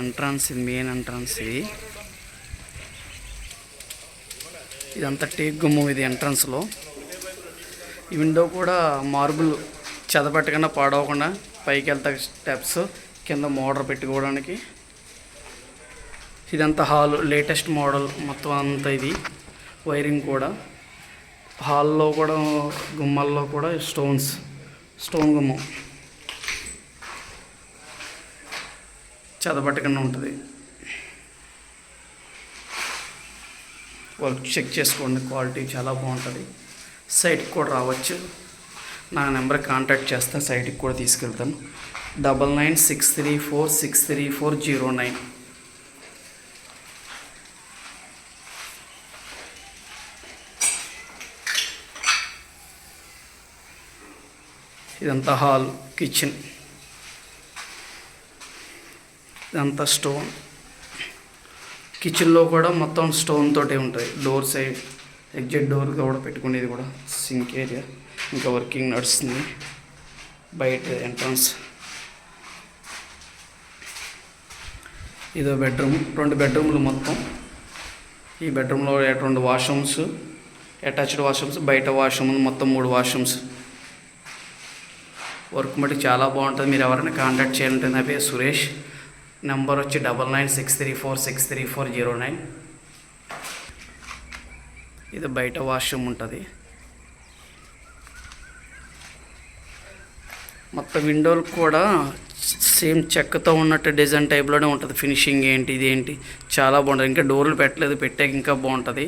Entrance, ఇది main entrance. ఇదంతా take గుమ్మం ఇది ఎంట్రన్స్లో. ఈ విండో కూడా మార్బుల్ చెదపట్టకుండా పాడవకుండా పైకి వెళ్తా స్టెప్స్, కింద మోటార్ పెట్టుకోవడానికి. ఇదంతా హాల్, లేటెస్ట్ మోడల్ మొత్తం అంతా. ఇది వైరింగ్ కూడా. హాల్లో కూడా గుమ్మల్లో కూడా స్టోన్ గుమ్మం చెదపట్టకుండా ఉంటుంది. వర్క్ చెక్ చేసుకోండి, క్వాలిటీ చాలా బాగుంటుంది. సైట్కి కూడా రావచ్చు. నా నెంబర్ కాంటాక్ట్ చేస్తే సైట్కి కూడా తీసుకెళ్తాను. 9963463409. ఇదంతా హాల్, కిచెన్. ఇదంతా స్టోన్. కిచెన్లో కూడా మొత్తం స్టోన్ తోటే ఉంటుంది. డోర్ సైడ్ ఎగ్జిట్ డోర్ కూడా పెట్టుకునేది కూడా సింక్ ఏరియా ఇంకా వర్కింగ్ నడుస్తుంది. బయట ఎంట్రన్స్. ఇదో బెడ్రూమ్, 2 బెడ్రూమ్లు మొత్తం. ఈ బెడ్రూమ్లో 2 వాష్రూమ్స్, అటాచ్డ్ వాష్రూమ్స్, బయట వాష్రూమ్ మొత్తం 3 వాష్రూమ్స్. వర్క్ మట్టి చాలా బాగుంటుంది. మీరు ఎవరైనా కాంటాక్ట్ చేయాలంటే నా పేరు సురేష్. నెంబర్ వచ్చి 9963463409. ఇది బయట వాష్రూమ్ ఉంటుంది. మొత్తం విండోలు కూడా సేమ్ చెక్కతో ఉన్నట్టు డిజైన్ టైప్లోనే ఉంటుంది. ఫినిషింగ్ ఏంటి, ఇదేంటి చాలా బాగుంటుంది. ఇంకా డోర్లు పెట్టలేదు, పెట్టాక ఇంకా బాగుంటుంది.